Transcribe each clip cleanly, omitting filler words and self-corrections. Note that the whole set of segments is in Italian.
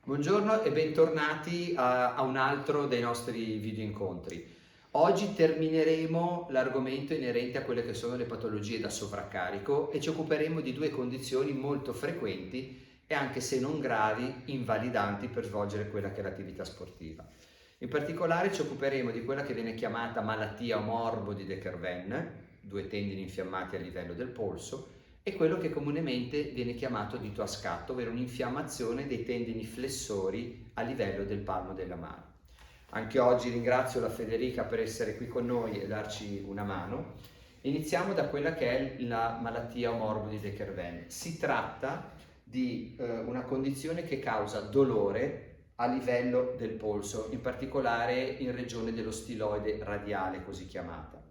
Buongiorno e bentornati a un altro dei nostri video incontri. Oggi termineremo l'argomento inerente a quelle che sono le patologie da sovraccarico e ci occuperemo di due condizioni molto frequenti e anche se non gravi, invalidanti per svolgere quella che è l'attività sportiva. In particolare ci occuperemo di quella che viene chiamata malattia o morbo di De Quervain, due tendini infiammati a livello del polso, e quello che comunemente viene chiamato dito a scatto, ovvero un'infiammazione dei tendini flessori a livello del palmo della mano. Anche oggi ringrazio la Federica per essere qui con noi e darci una mano. Iniziamo da quella che è la malattia o morbo di De Quervain. Si tratta di una condizione che causa dolore a livello del polso, in particolare in regione dello stiloide radiale, così chiamata.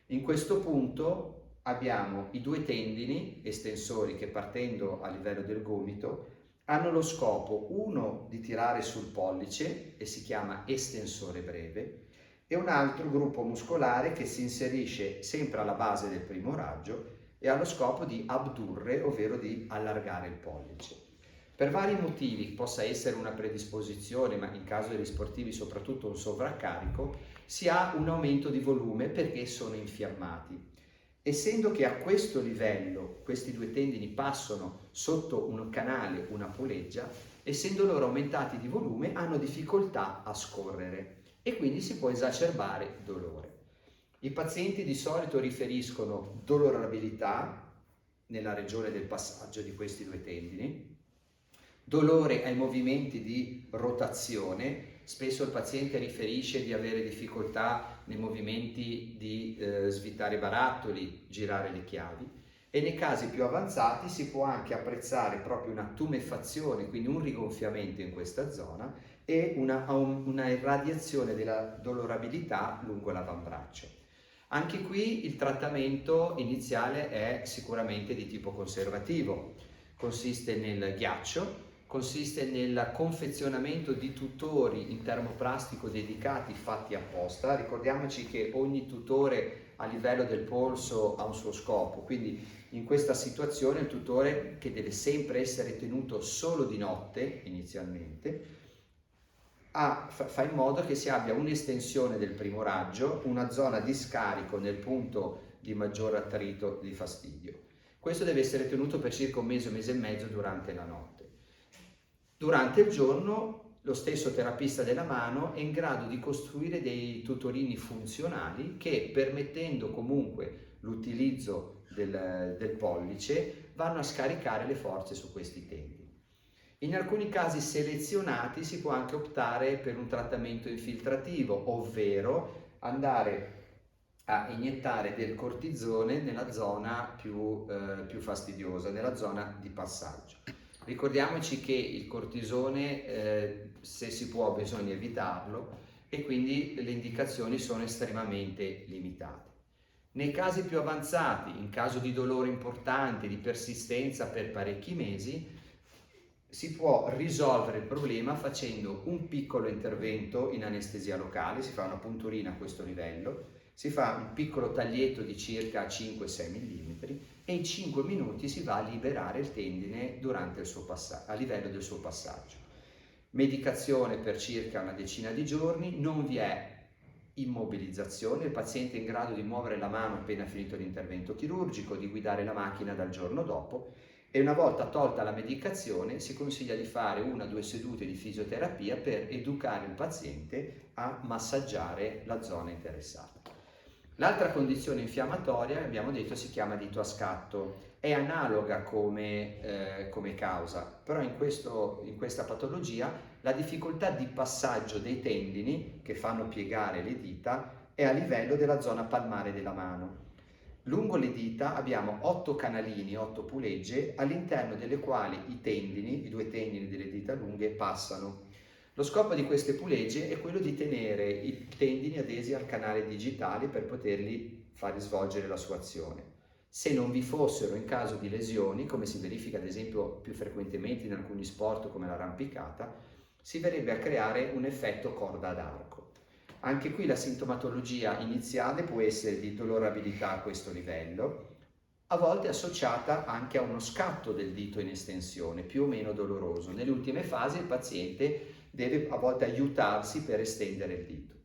In questo punto abbiamo i due tendini estensori che, partendo a livello del gomito, hanno lo scopo uno di tirare sul pollice e si chiama estensore breve, e un altro gruppo muscolare che si inserisce sempre alla base del primo raggio e ha lo scopo di abdurre, ovvero di allargare il pollice. Per vari motivi, possa essere una predisposizione, ma in caso degli sportivi soprattutto un sovraccarico, si ha un aumento di volume perché sono infiammati. Essendo che a questo livello questi due tendini passano sotto un canale, una puleggia, essendo loro aumentati di volume hanno difficoltà a scorrere e quindi si può esacerbare dolore. I pazienti di solito riferiscono dolorabilità nella regione del passaggio di questi due tendini, dolore ai movimenti di rotazione. Spesso il paziente riferisce di avere difficoltà nei movimenti di svitare i barattoli, girare le chiavi, e nei casi più avanzati si può anche apprezzare proprio una tumefazione, quindi un rigonfiamento in questa zona e una irradiazione della dolorabilità lungo l'avambraccio. Anche qui il trattamento iniziale è sicuramente di tipo conservativo, consiste nel ghiaccio, consiste nel confezionamento di tutori in termoplastico dedicati fatti apposta. Ricordiamoci che ogni tutore a livello del polso ha un suo scopo, quindi in questa situazione il tutore, che deve sempre essere tenuto solo di notte inizialmente, fa in modo che si abbia un'estensione del primo raggio, una zona di scarico nel punto di maggior attrito di fastidio. Questo deve essere tenuto per circa un mese e mezzo durante la notte. Durante il giorno lo stesso terapista della mano è in grado di costruire dei tutorini funzionali che, permettendo comunque l'utilizzo del pollice, vanno a scaricare le forze su questi tendini. In alcuni casi selezionati si può anche optare per un trattamento infiltrativo, ovvero andare a iniettare del cortisone nella zona più fastidiosa, nella zona di passaggio. Ricordiamoci che il cortisone, se si può, bisogna evitarlo e quindi le indicazioni sono estremamente limitate. Nei casi più avanzati, in caso di dolore importante, di persistenza per parecchi mesi, si può risolvere il problema facendo un piccolo intervento in anestesia locale, si fa una punturina a questo livello, si fa un piccolo taglietto di circa 5-6 mm e in 5 minuti si va a liberare il tendine durante il suo a livello del suo passaggio. Medicazione per circa una decina di giorni, non vi è immobilizzazione, il paziente è in grado di muovere la mano appena finito l'intervento chirurgico, di guidare la macchina dal giorno dopo, e una volta tolta la medicazione si consiglia di fare 1 o 2 sedute di fisioterapia per educare il paziente a massaggiare la zona interessata. L'altra condizione infiammatoria, abbiamo detto, si chiama dito a scatto. È analoga come causa, però in questa patologia la difficoltà di passaggio dei tendini che fanno piegare le dita è a livello della zona palmare della mano. Lungo le dita abbiamo 8 canalini, 8 pulegge, all'interno delle quali i due tendini delle dita lunghe passano. Lo scopo di queste pulegge è quello di tenere i tendini adesi al canale digitale per poterli fare svolgere la sua azione. Se non vi fossero, in caso di lesioni, come si verifica ad esempio più frequentemente in alcuni sport come l'arrampicata, si verrebbe a creare un effetto corda ad arco. Anche qui la sintomatologia iniziale può essere di dolorabilità a questo livello, a volte associata anche a uno scatto del dito in estensione, più o meno doloroso. Nelle ultime fasi il paziente deve a volte aiutarsi per estendere il dito.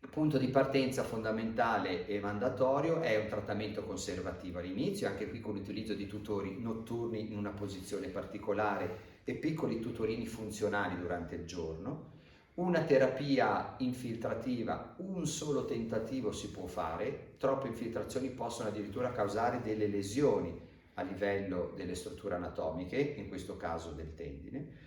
Il punto di partenza fondamentale e mandatorio è un trattamento conservativo all'inizio, anche qui con l'utilizzo di tutori notturni in una posizione particolare e piccoli tutorini funzionali durante il giorno. Una terapia infiltrativa, un solo tentativo si può fare, troppe infiltrazioni possono addirittura causare delle lesioni a livello delle strutture anatomiche, in questo caso del tendine.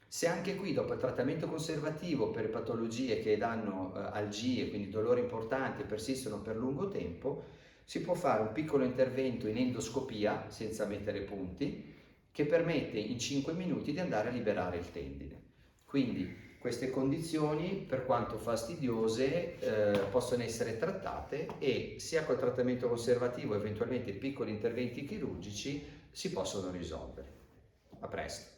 Se anche qui dopo il trattamento conservativo per patologie che danno algie, quindi dolori importanti e persistono per lungo tempo, si può fare un piccolo intervento in endoscopia senza mettere punti che permette in 5 minuti di andare a liberare il tendine. Quindi queste condizioni, per quanto fastidiose, possono essere trattate e sia col trattamento conservativo, eventualmente piccoli interventi chirurgici, si possono risolvere. A presto.